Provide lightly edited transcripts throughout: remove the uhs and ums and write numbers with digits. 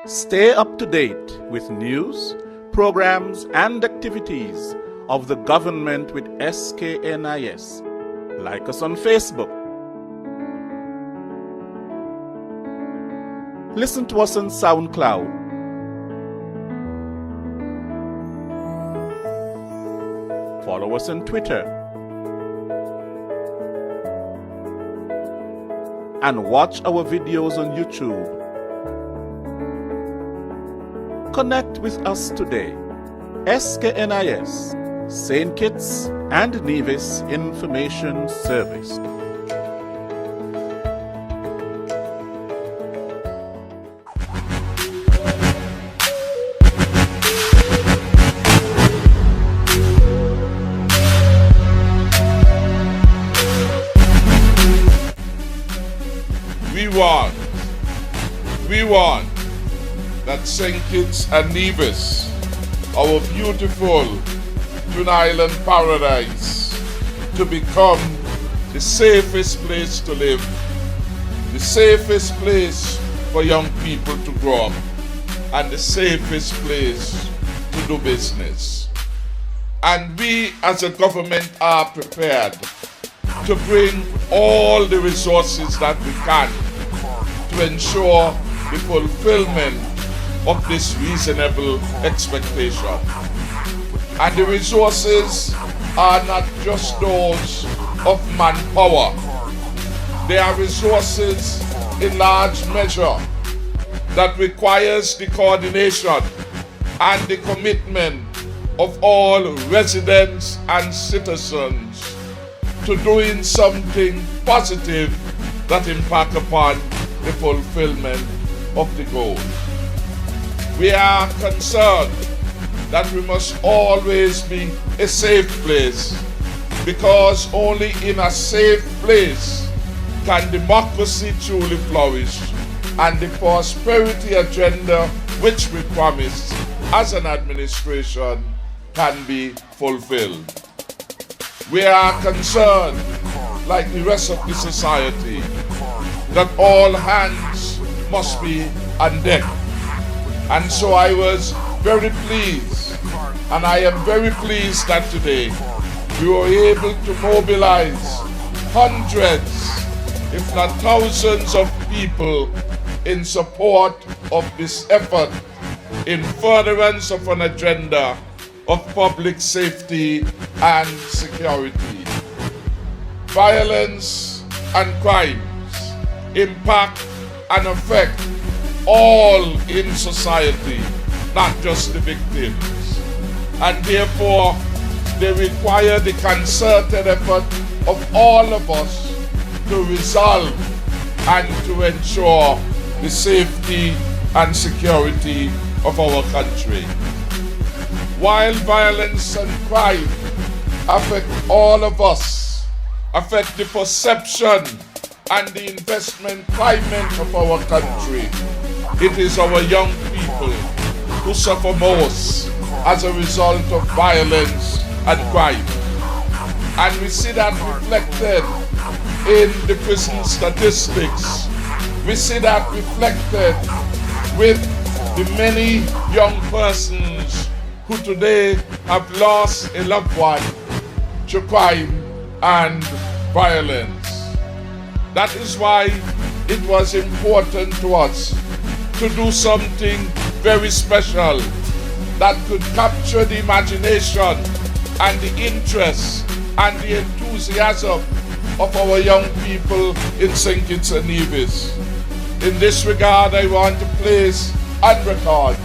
Stay up to date with news, programs, and activities of the government with SKNIS. Like us on Facebook. Listen to us on SoundCloud. Follow us on Twitter. And watch our videos on YouTube. Connect with us today. SKNIS, St. Kitts and Nevis Information Service. We want that St. Kitts and Nevis, our beautiful Twin Island paradise, to become the safest place to live, the safest place for young people to grow up, and the safest place to do business. And we as a government are prepared to bring all the resources that we can to ensure the fulfillment of this reasonable expectation. And the resources are not just those of manpower. They are resources in large measure that requires the coordination and the commitment of all residents and citizens to doing something positive that impact upon the fulfillment of the goal. We are concerned that we must always be a safe place, because only in a safe place can democracy truly flourish and the prosperity agenda which we promised as an administration can be fulfilled. We are concerned, like the rest of the society, that all hands must be on deck. And so I was very pleased, and I am very pleased that today we were able to mobilize hundreds, if not thousands of people in support of this effort in furtherance of an agenda of public safety and security. Violence and crimes impact and affect all in society, not just the victims. And therefore, they require the concerted effort of all of us to resolve and to ensure the safety and security of our country. While violence and crime affect all of us, affect the perception and the investment climate of our country, it is our young people who suffer most as a result of violence and crime. And we see that reflected in the prison statistics. We see that reflected with the many young persons who today have lost a loved one to crime and violence. That is why it was important to us to do something very special that could capture the imagination and the interest and the enthusiasm of our young people in St. Kitts and Nevis. In this regard, I want to place on record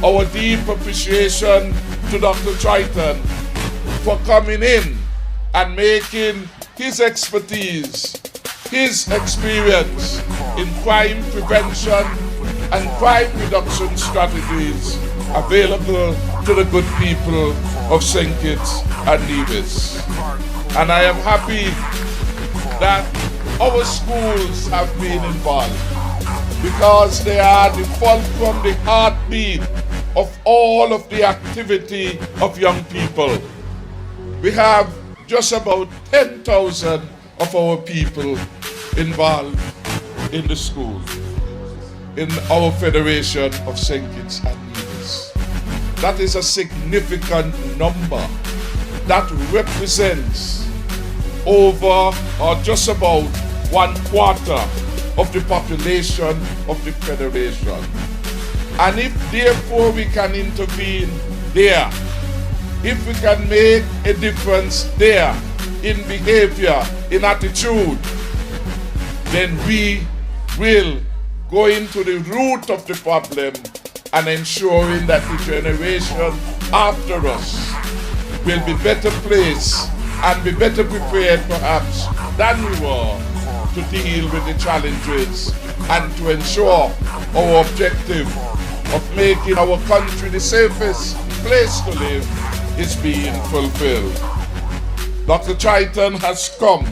our deep appreciation to Dr. Triton for coming in and making his expertise, his experience in crime prevention and crime reduction strategies available to the good people of St. Kitts and Nevis. And I am happy that our schools have been involved, because they are the fulcrum, the heartbeat of all of the activity of young people. We have just about 10,000 of our people involved in the school. in our Federation of St. Kitts and Nevis. That is a significant number. That represents over or just about 1/4 of the population of the Federation. And if therefore we can intervene there, if we can make a difference there in behavior, in attitude, then we will go into the root of the problem and ensuring that the generation after us will be better placed and be better prepared perhaps than we were to deal with the challenges and to ensure our objective of making our country the safest place to live is being fulfilled. Dr. Triton has come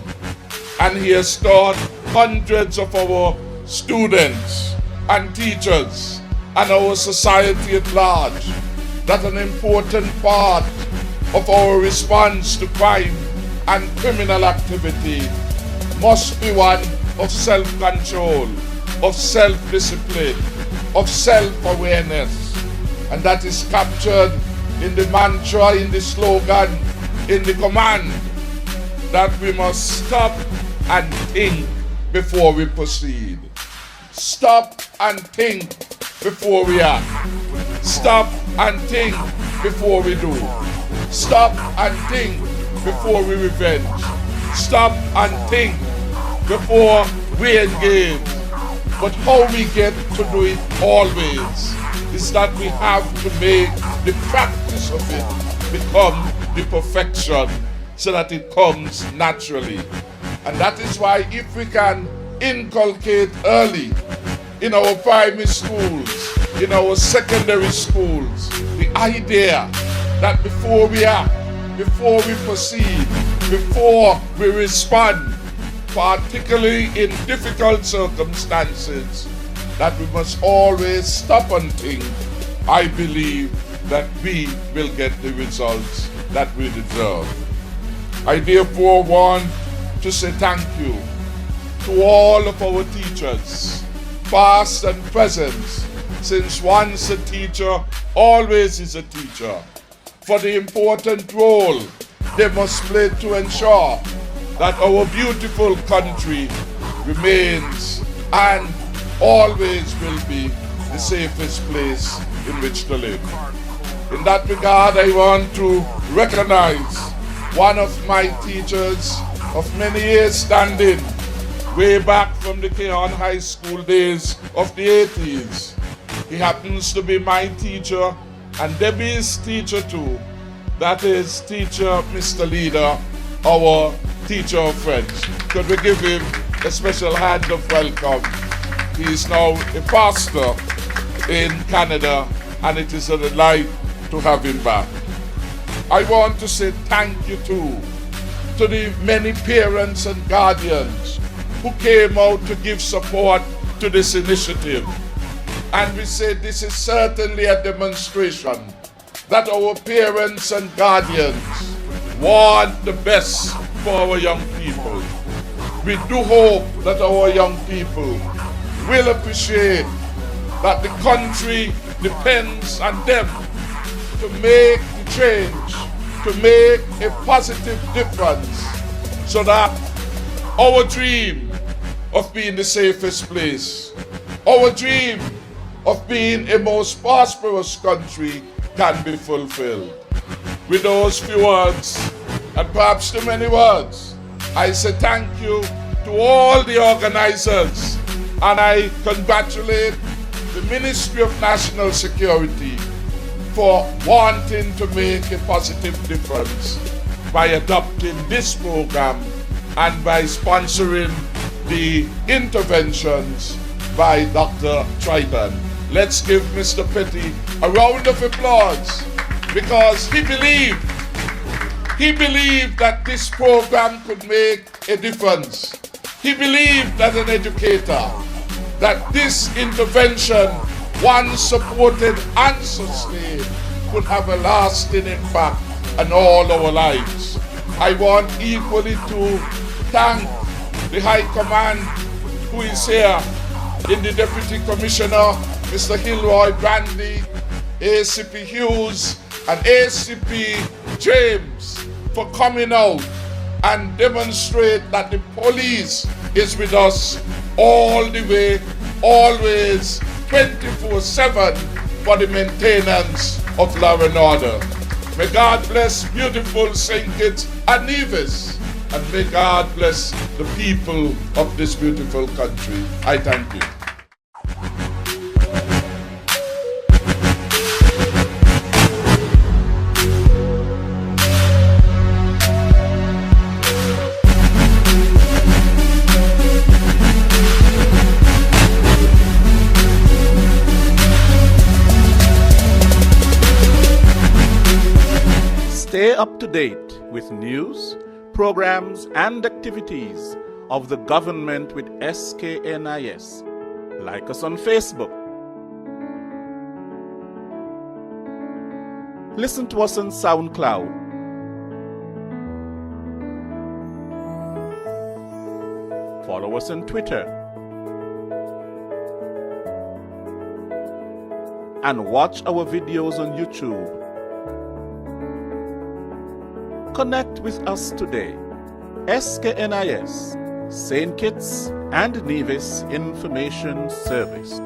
and he has taught hundreds of our students and teachers and our society at large that an important part of our response to crime and criminal activity must be one of self-control, of self-discipline, of self-awareness. And that is captured in the mantra, in the slogan, in the command that we must stop and think before we proceed. Stop and think before we act. Stop and think before we do. Stop and think before we revenge. Stop and think before we engage. But how we get to do it always is that we have to make the practice of it become the perfection so that it comes naturally. And that is why if we can inculcate early in our primary schools, in our secondary schools, the idea that before we act, before we proceed, before we respond, particularly in difficult circumstances, that we must always stop and think, I believe that we will get the results that we deserve. I therefore want to say thank you to all of our teachers, past and present, since once a teacher, always is a teacher, for the important role they must play to ensure that our beautiful country remains and always will be the safest place in which to live. In that regard, I want to recognize one of my teachers of many years standing, way back from the Keon High School days of the 80s. He happens to be my teacher and Debbie's teacher too. That is teacher Mr. Leader, our teacher of French. Could we give him a special hand of welcome? He is now a pastor in Canada and it is a delight to have him back. I want to say thank you too to the many parents and guardians who came out to give support to this initiative. And we say this is certainly a demonstration that our parents and guardians want the best for our young people. We do hope that our young people will appreciate that the country depends on them to make the change, to make a positive difference, so that our dream of being the safest place, our dream of being a most prosperous country can be fulfilled. With those few words, and perhaps too many words, I say thank you to all the organizers, and I congratulate the Ministry of National Security for wanting to make a positive difference by adopting this program and by sponsoring the interventions by Dr. Triton. Let's give Mr. Petty a round of applause because he believed that this program could make a difference. He believed as an educator that this intervention, once supported and sustained, could have a lasting impact on all our lives. I want equally to thank the High Command who is here in the Deputy Commissioner, Mr. Gilroy Brandy, ACP Hughes, and ACP James for coming out and demonstrate that the police is with us all the way, always, 24/7 for the maintenance of law and order. May God bless beautiful St. Kitts and Nevis, and may God bless the people of this beautiful country. I thank you. Stay up to date with news, programs, and activities of the government with SKNIS. Like us on Facebook. Listen to us on SoundCloud. Follow us on Twitter. And watch our videos on YouTube. Connect with us today. SKNIS, St. Kitts and Nevis Information Service.